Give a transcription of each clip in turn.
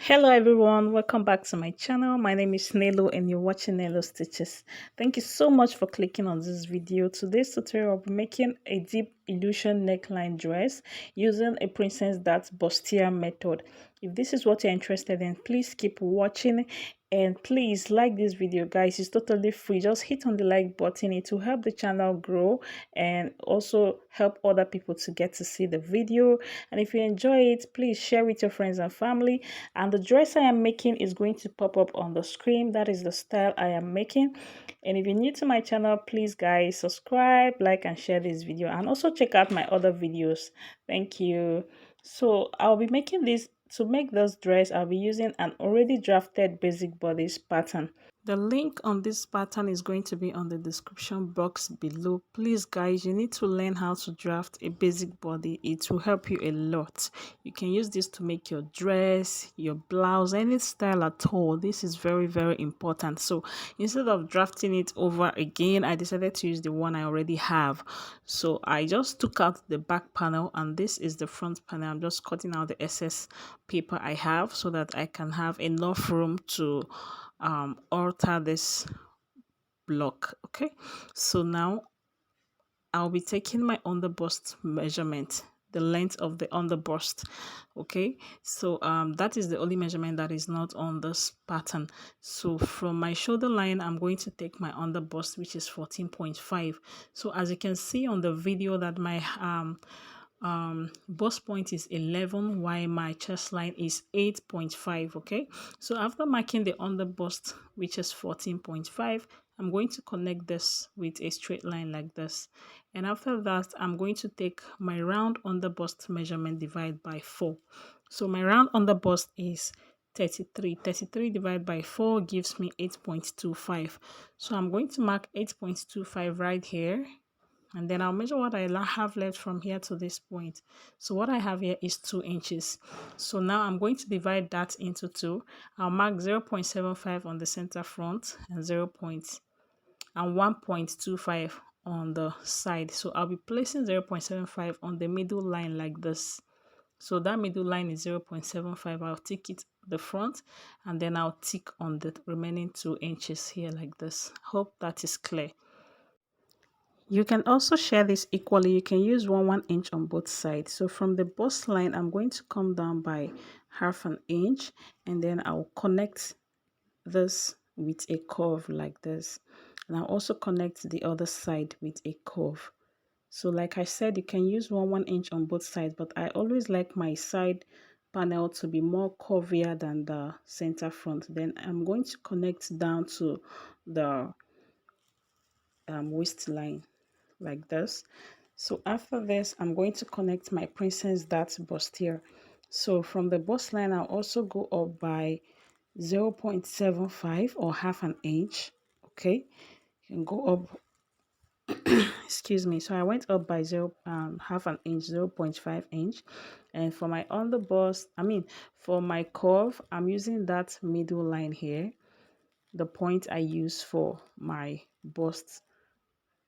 Hello everyone, welcome back to my channel. My name is Nelo and you're watching Nelostitches. Thank you so much for clicking on this video. Today's tutorial will be making a deep illusion neckline dress using a princess dart bustier method. If this is what you're interested in, please keep watching and please like this video, guys. It's totally free. Just hit on the like button. It will help the channel grow and also help other people to get to see the video. And if you enjoy it, please share with your friends and family. And the dress I am making is going to pop up on the screen. That is the style I am making. And if you're new to my channel, please guys subscribe, like and share this video, and also check out my other videos. Thank you. So I'll be making this. To make this dress, I'll be using an already drafted basic bodice pattern. The link on this pattern is going to be on the description box below. Please guys, you need to learn how to draft a basic body. It will help you a lot. You can use this to make your dress, your blouse, any style at all. This is very, very important. So instead of drafting it over again, I decided to use the one I already have. So I just took out the back panel and this is the front panel. I'm just cutting out the excess paper I have so that I can have enough room to alter this block. Okay, so now I'll be taking my underbust measurement, the length of the underbust. Okay, so that is the only measurement that is not on this pattern. So from my shoulder line, I'm going to take my underbust, which is 14.5. So as you can see on the video that my bust point is 11 while my chest line is 8.5. okay, so after marking the underbust, which is 14.5, I'm going to connect this with a straight line like this, and after that I'm going to take my round underbust measurement divided by 4. So my round underbust is 33 divided by 4 gives me 8.25. So I'm going to mark 8.25 right here, and then I'll measure what I have left from here to this point. So what I have here is 2 inches. So now I'm going to divide that into 2. I'll mark 0.75 on the center front and 1.25 on the side. So I'll be placing 0.75 on the middle line like this. So that middle line is 0.75. I'll tick it the front and then I'll tick on the remaining 2 inches here like this. Hope that is clear. You can also share this equally. You can use 1 inch on both sides. So from the bust line, I'm going to come down by ½ an inch, and then I'll connect this with a curve like this. And I'll also connect the other side with a curve. So like I said, you can use 1 inch on both sides, but I always like my side panel to be more curvier than the center front. Then I'm going to connect down to the waistline like this. So after this, I'm going to connect my princess dart bustier. So from the bust line, I'll also go up by 0.75 or ½ an inch. Okay, you can go up excuse me. So I went up by ½ an inch, 0.5 inch. And for my underbust, for my curve, I'm using that middle line here, the point I use for my bust,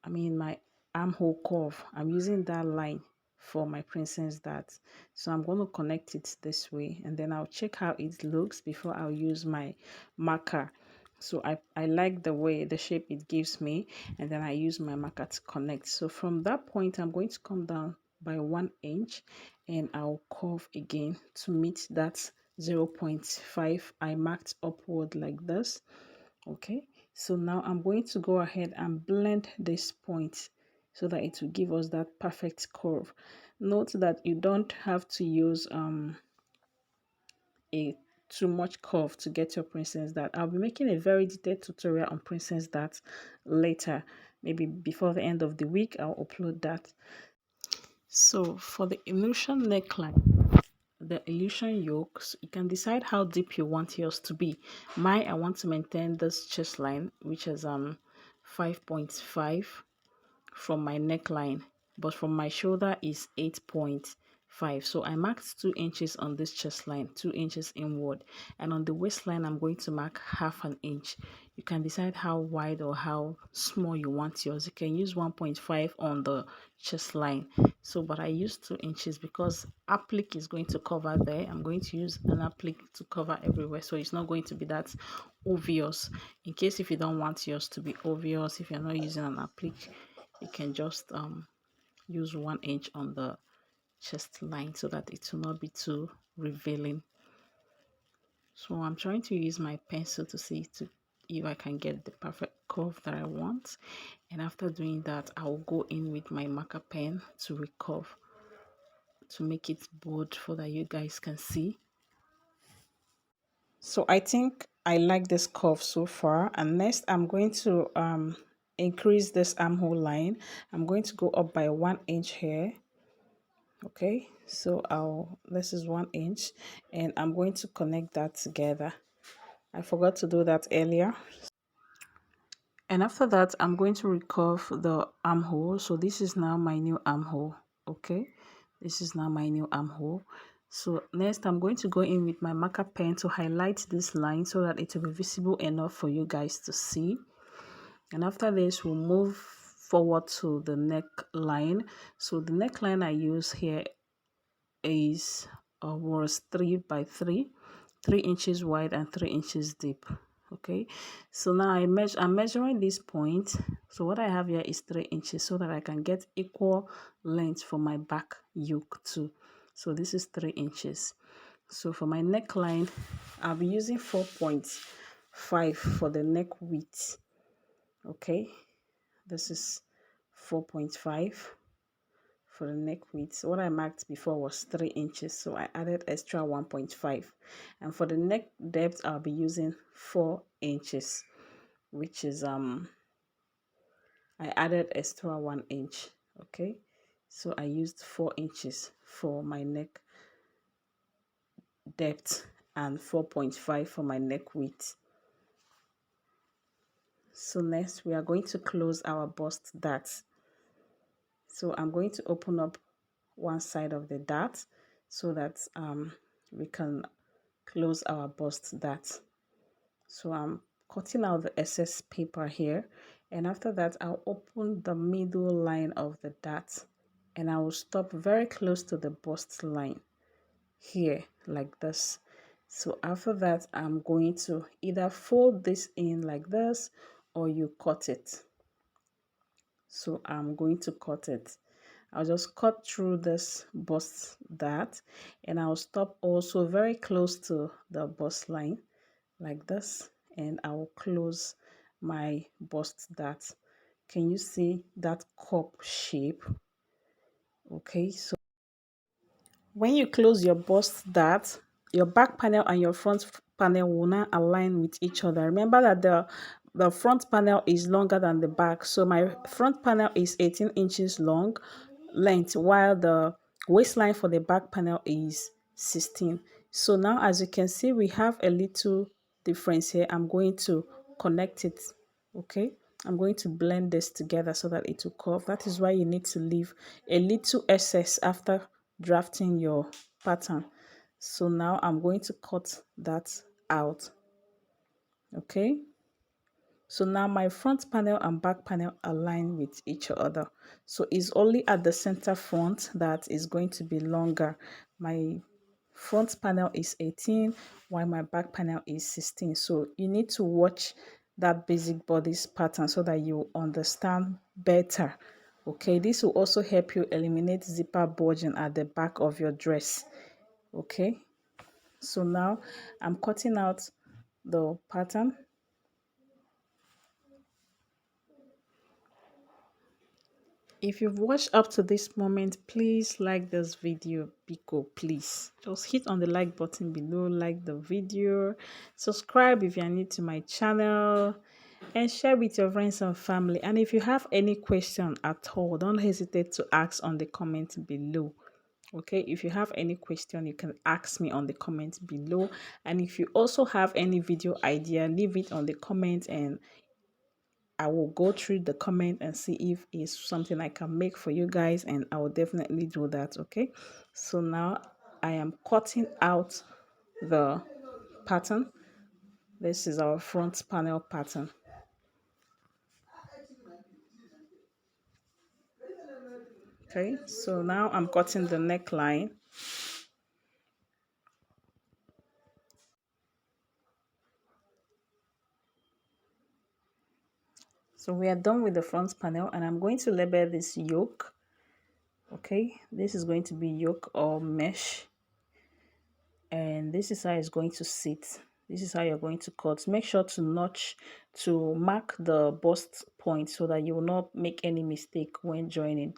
my armhole curve. I'm using that line for my princess dart. So I'm going to connect it this way, and then I'll check how it looks before I'll use my marker. So I like the shape it gives me, and then I use my marker to connect. So from that point, I'm going to come down by 1 inch and I'll curve again to meet that 0.5 I marked upward like this. Okay, so now I'm going to go ahead and blend this point so that it will give us that perfect curve. Note that you don't have to use a too much curve to get your princess dart. I'll be making a very detailed tutorial on princess dart later. Maybe before the end of the week, I'll upload that. So for the illusion neckline, the illusion yokes, you can decide how deep you want yours to be. I want to maintain this chest line, which is 5.5 from my neckline, but from my shoulder is 8.5. 5. So I marked 2 inches on this chest line, 2 inches inward, and on the waistline I'm going to mark half an inch. You can decide how wide or how small you want yours. You can use 1.5 on the chest line. So but I use 2 inches because applique is going to cover there. I'm going to use an applique to cover everywhere, so it's not going to be that obvious. In case if you don't want yours to be obvious, if you're not using an applique, you can just use 1 inch on the chest line so that it will not be too revealing. So I'm trying to use my pencil to see if I can get the perfect curve that I want, and after doing that I'll go in with my marker pen to recurve, to make it bold so that you guys can see. So I think I like this curve so far, and next I'm going to increase this armhole line. I'm going to go up by 1 inch here. Okay, so this is 1 inch, and I'm going to connect that together. I forgot to do that earlier. And after that I'm going to recurve the armhole. So this is now my new armhole. Okay, this is now my new armhole. So next I'm going to go in with my marker pen to highlight this line so that it will be visible enough for you guys to see. And after this we'll move forward to the neckline. So the neckline I use here is was 3 by 3, 3 inches wide and 3 inches deep. Okay, so now I'm measuring this point. So what I have here is 3 inches so that I can get equal length for my back yoke too. So this is 3 inches. So for my neckline I'll be using 4.5 for the neck width. Okay, this is 4.5 for the neck width. So what I marked before was 3 inches, so I added extra 1.5. And for the neck depth I'll be using 4 inches, which is I added extra 1 inch. Okay, so I used 4 inches for my neck depth and 4.5 for my neck width. So next we are going to close our bust dart. So I'm going to open up one side of the dart so that we can close our bust dart. So I'm cutting out the excess paper here, and after that I'll open the middle line of the dart and I will stop very close to the bust line here like this. So after that I'm going to either fold this in like this or you cut it. So I'm going to cut it. I'll just cut through this bust dart and I'll stop also very close to the bust line like this, and I will close my bust dart. Can you see that cup shape? Okay, so when you close your bust dart, your back panel and your front panel will not align with each other. Remember that the front panel is longer than the back, so my front panel is 18 inches long length, while the waistline for the back panel is 16. So now as you can see we have a little difference here. I'm going to connect it. Okay, I'm going to blend this together so that it will curve. That is why you need to leave a little excess after drafting your pattern. So now I'm going to cut that out. Okay, so now my front panel and back panel align with each other. So it's only at the center front that is going to be longer. My front panel is 18 while my back panel is 16. So you need to watch that basic bodice pattern so that you understand better. Okay, this will also help you eliminate zipper bulging at the back of your dress. Okay, so now I'm cutting out the pattern. If you've watched up to this moment, please like this video, Biko, please. Just hit on the like button below, like the video, subscribe if you're new to my channel, and share with your friends and family. And if you have any question at all, don't hesitate to ask on the comment below. Okay, if you have any question, you can ask me on the comment below. And if you also have any video idea, leave it on the comment, and I will go through the comment and see if it's something I can make for you guys, and I will definitely do that. Okay, so now I am cutting out the pattern. This is our front panel pattern. Okay, so now I'm cutting the neckline. So we are done with the front panel, and I'm going to label this yoke. Okay, this is going to be yoke or mesh, and this is how it's going to sit. This is how you're going to cut. Make sure to notch to mark the bust point so that you will not make any mistake when joining.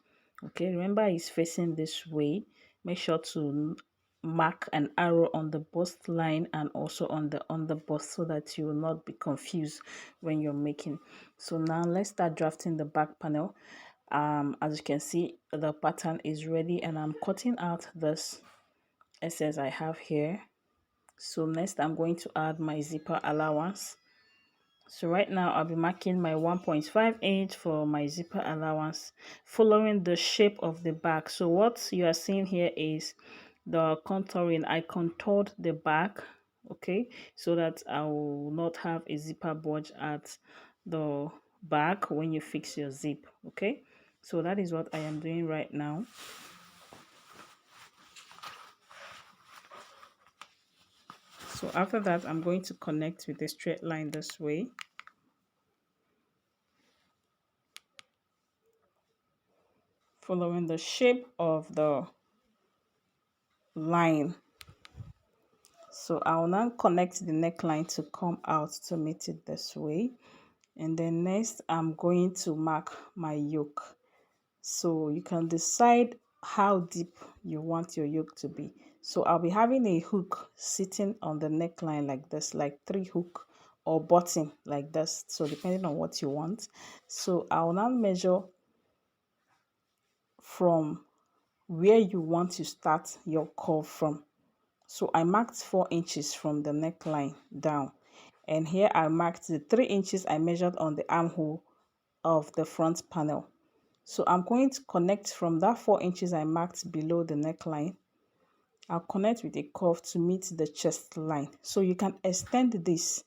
Okay, remember it's facing this way. Make sure to mark an arrow on the bust line and also on the bust so that you will not be confused when you're making. So now let's start drafting the back panel. As you can see, the pattern is ready, and I'm cutting out this excess I have here. So next I'm going to add my zipper allowance. So right now I'll be marking my 1.5 inch for my zipper allowance, following the shape of the back. So what you are seeing here is the contouring. I contoured the back, okay, so that I will not have a zipper bulge at the back when you fix your zip. Okay, so that is what I am doing right now. So after that, I'm going to connect with a straight line this way. Following the shape of the line. So I'll now connect the neckline to come out to meet it this way. And then next, I'm going to mark my yoke. So you can decide how deep you want your yoke to be. So I'll be having a hook sitting on the neckline like this, like 3 hook or button like this. So depending on what you want. So I'll now measure from where you want to start your curve from. So I marked 4 inches from the neckline down, and here I marked the 3 inches I measured on the armhole of the front panel. So I'm going to connect from that 4 inches I marked below the neckline. I'll connect with a curve to meet the chest line. So you can extend this.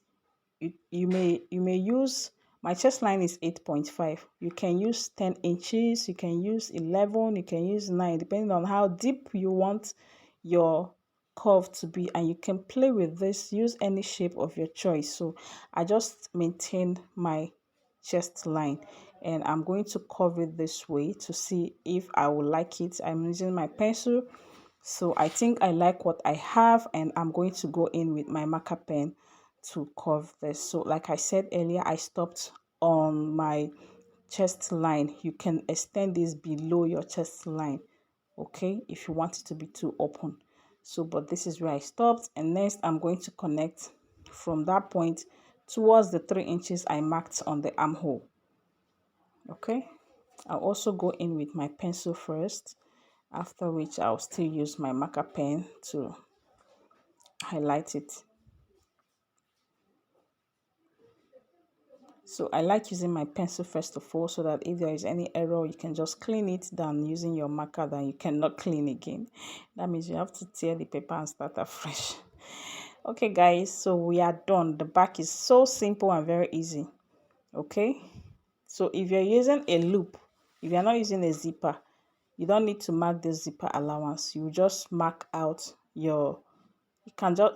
You may use, my chest line is 8.5. You can use 10 inches, you can use 11, you can use 9, depending on how deep you want your curve to be, and you can play with this, use any shape of your choice. So I just maintained my chest line, and I'm going to curve it this way to see if I will like it. I'm using my pencil, so I think I like what I have, and I'm going to go in with my marker pen to curve this. So like I said earlier, I stopped on my chest line. You can extend this below your chest line, okay, if you want it to be too open. So but this is where I stopped, and next I'm going to connect from that point towards the 3 inches I marked on the armhole. Okay, I'll also go in with my pencil first, after which I'll still use my marker pen to highlight it. So I like using my pencil first of all, so that if there is any error, you can just clean it, than using your marker that you cannot clean again. That means you have to tear the paper and start afresh. Okay guys, so we are done. The back is so simple and very easy. Okay, so if you're using a loop, if you're not using a zipper, you don't need to mark the zipper allowance. You just mark out your,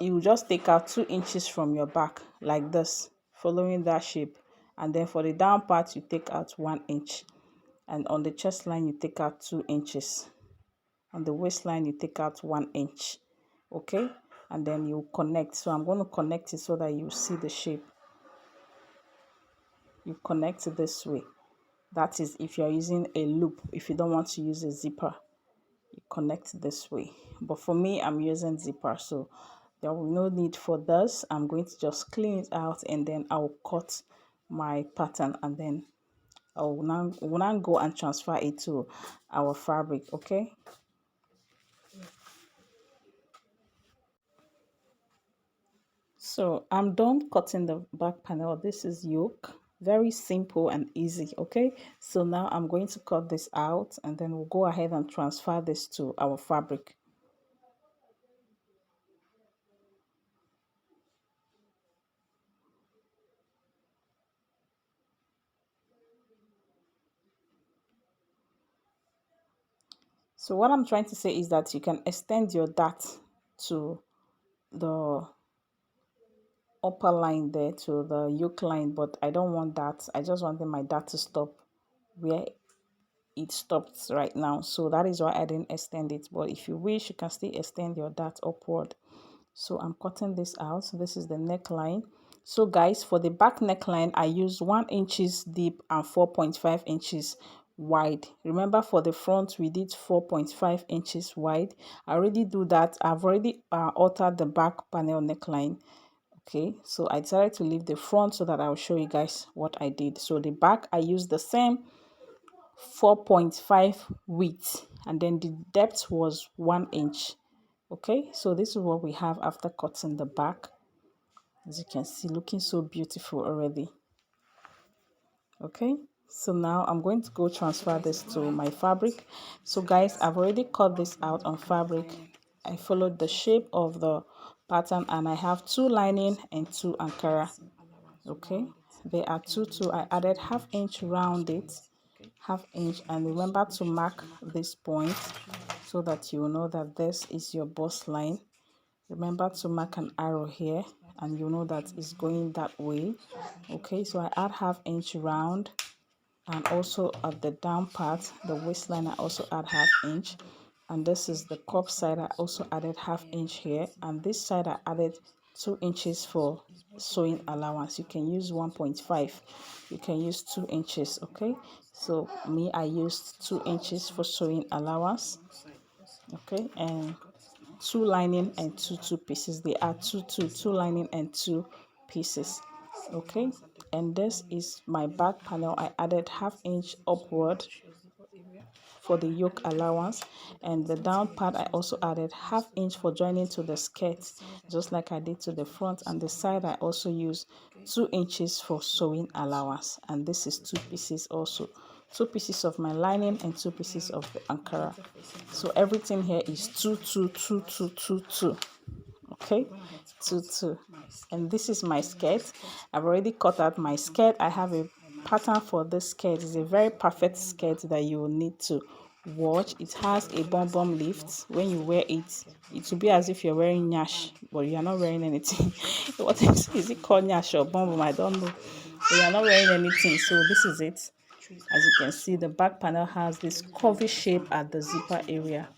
you will just take out 2 inches from your back like this, following that shape, and then for the down part you take out 1 inch, and on the chest line you take out 2 inches, on the waistline you take out 1 inch. Okay, and then you connect. So I'm going to connect it so that you see the shape. You connect it this way. That is if you're using a loop. If you don't want to use a zipper, you connect this way. But for me, I'm using zipper, so there will be no need for this. I'm going to just clean it out, and then I'll cut my pattern, and then I'll now go and transfer it to our fabric. Okay, so I'm done cutting the back panel. This is yoke. Very simple and easy. Okay, so now I'm going to cut this out, and then we'll go ahead and transfer this to our fabric. So what I'm trying to say is that you can extend your dart to the upper line there, to the yoke line, but I don't want that. I just wanted my dart to stop where it stops right now, so that is why I didn't extend it. But if you wish, you can still extend your dart upward. So I'm cutting this out. So this is the neckline. So guys, for the back neckline, I use 1 inches deep and 4.5 inches wide. Remember, for the front we did 4.5 inches wide. I already do that. I've already altered the back panel neckline. Okay, so I decided to leave the front so that I'll show you guys what I did. So the back, I used the same 4.5 width, and then the depth was 1 inch. Okay, so this is what we have after cutting the back. As you can see, looking so beautiful already. Okay, so now I'm going to go transfer this to my fabric. So guys, I've already cut this out on fabric. I followed the shape of the pattern, and I have 2 lining and 2 ankara. Okay, there are two. I added ½ inch round it, ½ inch, and remember to mark this point so that you will know that this is your bust line. Remember to mark an arrow here, and you know that it's going that way. Okay, so I add ½ inch round, and also at the down part, the waistline, I also add ½ inch, and this is the cup side. I also added ½ inch here, and this side I added 2 inches for sewing allowance. You can use 1.5, you can use 2 inches. Okay, so me, I used 2 inches for sewing allowance. Okay, and 2 lining and 2 pieces. They are 2 lining and 2 pieces. Okay, and this is my back panel. I added ½ inch upward for the yoke allowance, and the down part I also added ½ inch for joining to the skirt, just like I did to the front. And the side I also used 2 inches for sewing allowance, and this is 2 pieces also. 2 pieces of my lining and 2 pieces of the ankara. So everything here is 2 2 2 2 2 2. Okay, 2 2. And this is my skirt. I've already cut out my skirt. I have a pattern for this skirt. It's a very perfect skirt that you will need to watch. It has a bum lift. When you wear it, it will be as if you're wearing nyash, but you are not wearing anything. What is it called, nyash or bum? I don't know, but you are not wearing anything. So this is it. As you can see, the back panel has this curvy shape at the zipper area.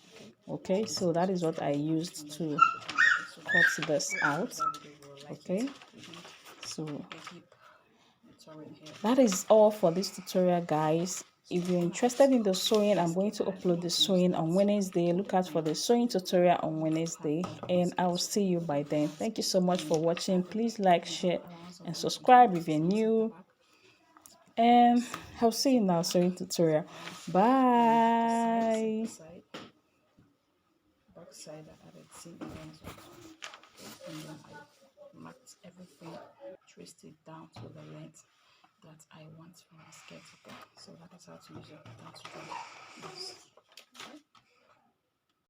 Okay, so that is what I used to cut this out. Okay, so that is all for this tutorial, guys. If you're interested in the sewing, I'm going to upload the sewing on Wednesday. Look out for the sewing tutorial on Wednesday, and I will see you by then. Thank you so much for watching. Please like, share, and subscribe if you're new, and I'll see you in our sewing tutorial. Bye. Back side, I added seam allowance, and then I marked everything, traced it down to the length that I want from the skirt. Okay, so that is how to use your pattern to draw this.